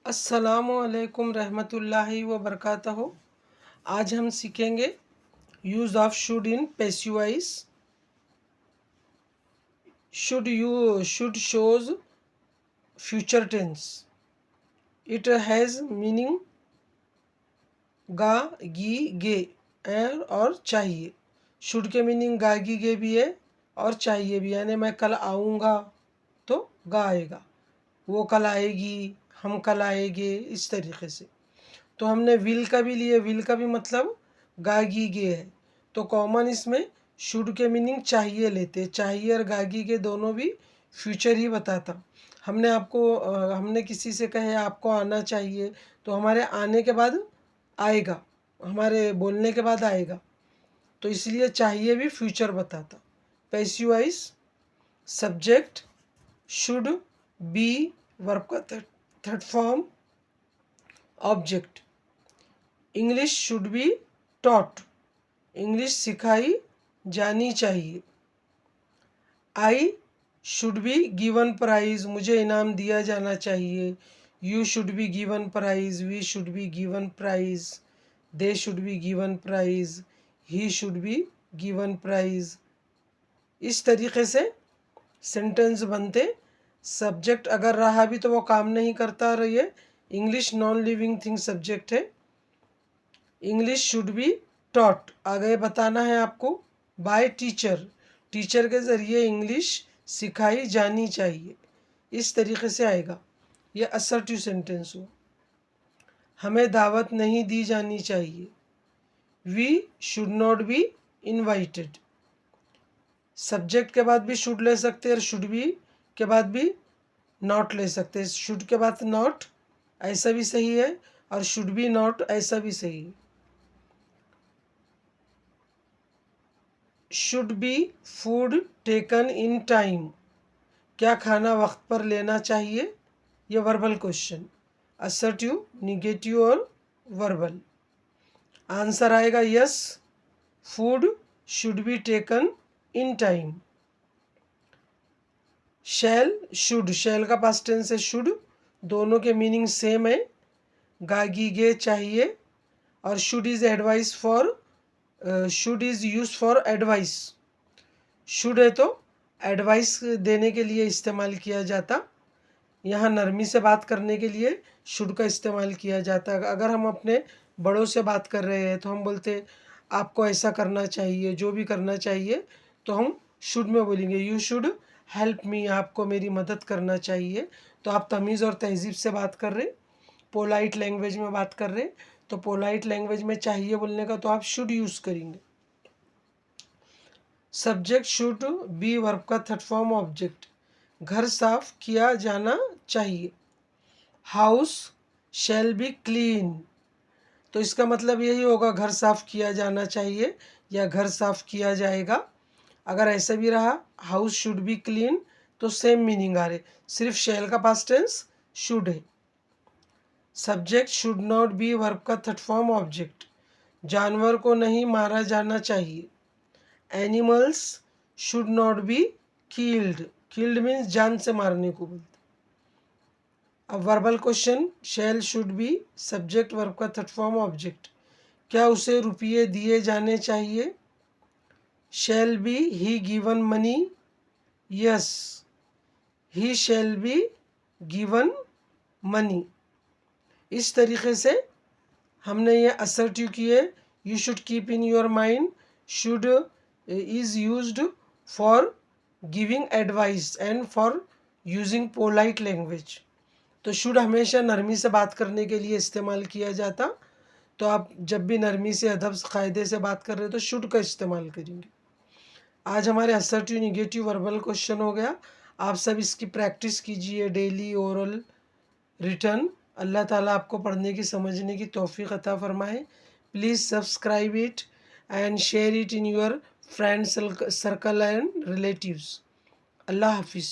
अस्सलामुअलैकुम रहमतुल्लाहि व बरकातहू। आज हम सीखेंगे use of should in passive voice. Should shows future tense. It has meaning गा गी गे और चाहिए। शुड के मीनिंग गा गी गे भी है और चाहिए भी, यानी मैं कल आऊँगा तो गा आएगा, वो कल आएगी, हम कल आएंगे, इस तरीके से। तो हमने विल का भी लिए, विल का भी मतलब गागी गे है, तो कॉमन इसमें शुड के मीनिंग चाहिए लेते। चाहिए और गागी के दोनों भी फ्यूचर ही बताता। हमने किसी से कहे आपको आना चाहिए, तो हमारे आने के बाद आएगा, हमारे बोलने के बाद आएगा, तो इसलिए चाहिए भी फ्यूचर बताता। Passive voice subject should be, verb का third form object. English should be taught, English सिखाई जानी चाहिए। I should be given prize, मुझे इनाम दिया जाना चाहिए। You should be given prize, we should be given prize, they should be given prize, he should be given prize. इस तरीके से सेंटेंस बनते। सब्जेक्ट अगर रहा भी तो वो काम नहीं करता रहिए। English non living thing subject है। इंग्लिश शुड बी टॉट, आगे बताना है आपको बाय टीचर, टीचर के ज़रिए इंग्लिश सिखाई जानी चाहिए। इस तरीके से आएगा। यह असर्टिव सेंटेंस हो। हमें दावत नहीं दी जानी चाहिए। We should not be invited. Subject के बाद भी शुड ले सकते हैं और शुड बी के बाद भी नॉट ले सकते हैं। शुड के बाद नॉट ऐसा भी सही है और शुड बी नॉट ऐसा भी सही है। Should be food taken in time, क्या खाना वक्त पर लेना चाहिए। यह वर्बल क्वेश्चन, असर्टिव, निगेटिव और वर्बल। आंसर आएगा yes, food should be taken in time. Shall should, shall का पास्ट टेंस है शुड, दोनों के मीनिंग सेम है। गागी गे चाहिए और should is advice for, should is use for advice. Should है तो एडवाइस देने के लिए इस्तेमाल किया जाता। यहाँ नरमी से बात करने के लिए शुड का इस्तेमाल किया जाता है। अगर हम अपने बड़ों से बात कर रहे हैं तो हम बोलते आपको ऐसा करना चाहिए, जो भी करना चाहिए, तो हम शुड में बोलेंगे यू शुड हेल्प मी, आपको मेरी मदद करना चाहिए। तो आप तमीज़ और तहज़ीब से बात कर रहे, पोलाइट लैंग्वेज में बात कर रहे, तो पोलाइट लैंग्वेज में चाहिए बोलने का तो आप शुड यूज़ करेंगे। सब्जेक्ट शुड बी, वर्ब का थर्ड फॉर्म ऑब्जेक्ट। घर साफ किया जाना चाहिए। हाउस शैल बी क्लीन, तो इसका मतलब यही होगा घर साफ किया जाना चाहिए या घर साफ किया जाएगा। अगर ऐसा भी रहा हाउस शुड बी क्लीन तो सेम मीनिंग आ रहे, सिर्फ शैल का पास्ट टेंस शुड है। Subject should not be, verb का थर्ड फॉर्म ऑब्जेक्ट। जानवर को नहीं मारा जाना चाहिए। Animals should not be killed, killed means जान से मारने को बोलते। अब verbal question, shall should be subject, verb का थर्ड फॉर्म ऑब्जेक्ट। क्या उसे रुपये दिए जाने चाहिए। Shall be he given money, yes he shall be given money. इस तरीके से हमने ये असर्टिव किए। You should keep in your mind, should is used for giving advice and for using polite language. तो शुड हमेशा नरमी से बात करने के लिए इस्तेमाल किया जाता। तो आप जब भी नरमी से अदब कायदे से बात कर रहे हो तो शुड का इस्तेमाल करेंगे। आज हमारे असर्टिव निगेटिव वर्बल क्वेश्चन हो गया। आप सब इसकी प्रैक्टिस कीजिए डेली, ओरल, रिटर्न। अल्लाह ताला आपको पढ़ने की, समझने की तौफीक अता फरमाए। Please subscribe it and share it in your friend circle and relatives. अल्लाह हाफिज़।